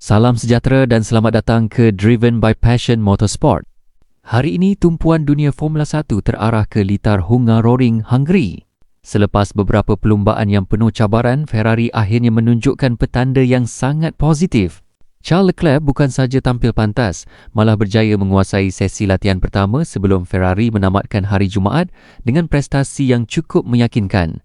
Salam sejahtera dan selamat datang ke Driven by Passion Motorsport. Hari ini tumpuan dunia Formula 1 terarah ke litar Hungaroring, Hungary. Selepas beberapa perlumbaan yang penuh cabaran, Ferrari akhirnya menunjukkan petanda yang sangat positif. Charles Leclerc bukan sahaja tampil pantas, malah berjaya menguasai sesi latihan pertama sebelum Ferrari menamatkan hari Jumaat dengan prestasi yang cukup meyakinkan.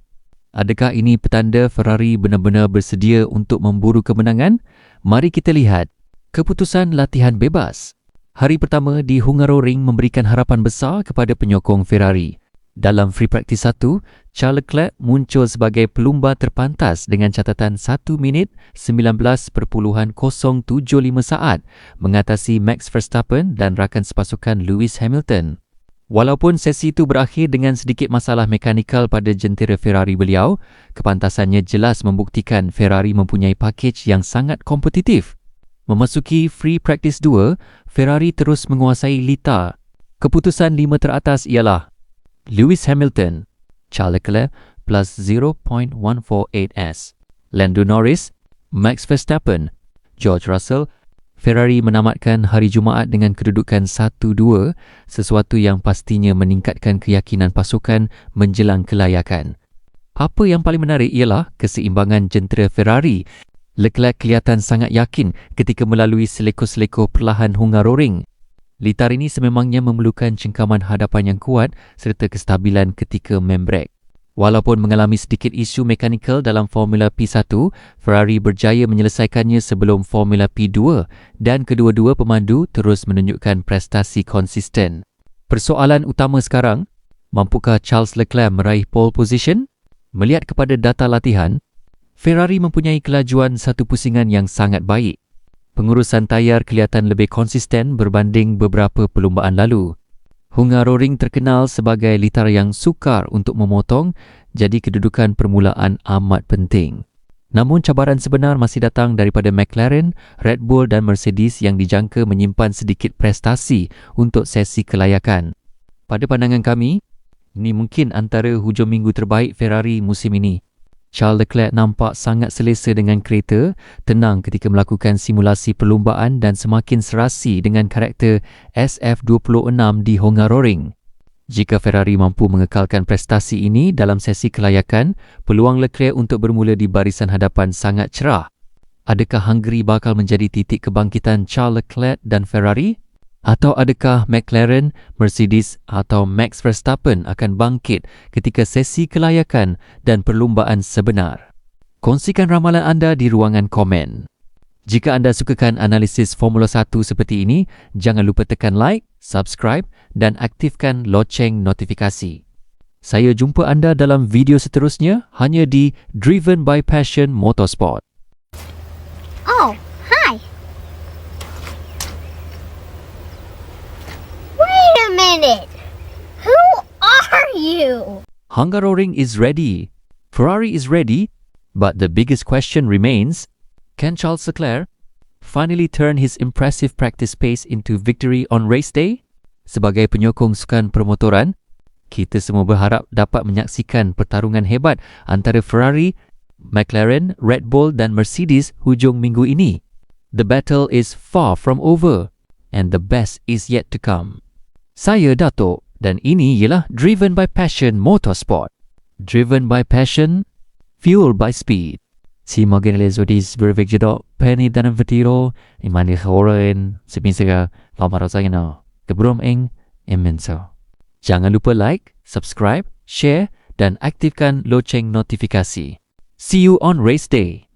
Adakah ini petanda Ferrari benar-benar bersedia untuk memburu kemenangan? Mari kita lihat. Keputusan latihan bebas. Hari pertama di Hungaroring memberikan harapan besar kepada penyokong Ferrari. Dalam free practice 1, Charles Leclerc muncul sebagai pelumba terpantas dengan catatan 1 minit 19.075 saat mengatasi Max Verstappen dan rakan sepasukan Lewis Hamilton. Walaupun sesi itu berakhir dengan sedikit masalah mekanikal pada jentera Ferrari beliau, kepantasannya jelas membuktikan Ferrari mempunyai pakej yang sangat kompetitif. Memasuki free practice 2, Ferrari terus menguasai litar. Keputusan 5 teratas ialah Lewis Hamilton, Charles Leclerc plus 0.148s, Lando Norris, Max Verstappen, George Russell. Ferrari menamatkan hari Jumaat dengan kedudukan 1-2, sesuatu yang pastinya meningkatkan keyakinan pasukan menjelang kelayakan. Apa yang paling menarik ialah keseimbangan jentera Ferrari. Leclerc kelihatan sangat yakin ketika melalui seleko-seleko perlahan Hungaroring. Litar ini sememangnya memerlukan cengkaman hadapan yang kuat serta kestabilan ketika membrek. Walaupun mengalami sedikit isu mekanikal dalam Formula P1, Ferrari berjaya menyelesaikannya sebelum Formula P2 dan kedua-dua pemandu terus menunjukkan prestasi konsisten. Persoalan utama sekarang, mampukah Charles Leclerc meraih pole position? Melihat kepada data latihan, Ferrari mempunyai kelajuan satu pusingan yang sangat baik. Pengurusan tayar kelihatan lebih konsisten berbanding beberapa perlumbaan lalu. Hungaroring terkenal sebagai litar yang sukar untuk memotong, jadi kedudukan permulaan amat penting. Namun cabaran sebenar masih datang daripada McLaren, Red Bull dan Mercedes yang dijangka menyimpan sedikit prestasi untuk sesi kelayakan. Pada pandangan kami, ini mungkin antara hujung minggu terbaik Ferrari musim ini. Charles Leclerc nampak sangat selesa dengan kereta, tenang ketika melakukan simulasi perlumbaan dan semakin serasi dengan karakter SF26 di Hungaroring. Jika Ferrari mampu mengekalkan prestasi ini dalam sesi kelayakan, peluang Leclerc untuk bermula di barisan hadapan sangat cerah. Adakah Hungary bakal menjadi titik kebangkitan Charles Leclerc dan Ferrari? Atau adakah McLaren, Mercedes atau Max Verstappen akan bangkit ketika sesi kelayakan dan perlumbaan sebenar? Kongsikan ramalan anda di ruangan komen. Jika anda sukakan analisis Formula 1 seperti ini, jangan lupa tekan like, subscribe dan aktifkan loceng notifikasi. Saya jumpa anda dalam video seterusnya hanya di Driven by Passion Motorsport. Oh, hi. Wait a minute. Who are you? Hungaroring is ready. Ferrari is ready. But the biggest question remains, can Charles Leclerc finally turn his impressive practice pace into victory on race day? Sebagai penyokong sukan permotoran, kita semua berharap dapat menyaksikan pertarungan hebat antara Ferrari, McLaren, Red Bull dan Mercedes hujung minggu ini. The battle is far from over and the best is yet to come. Saya Dato' dan ini ialah Driven by Passion Motorsport. Driven by Passion, fueled by speed. Si Morgan Lezodis bervigjedok penny dan vertiro imani khoren semisera lamarosagina kebrum ing immenso. Jangan lupa like, subscribe, share dan aktifkan loceng notifikasi. See you on race day.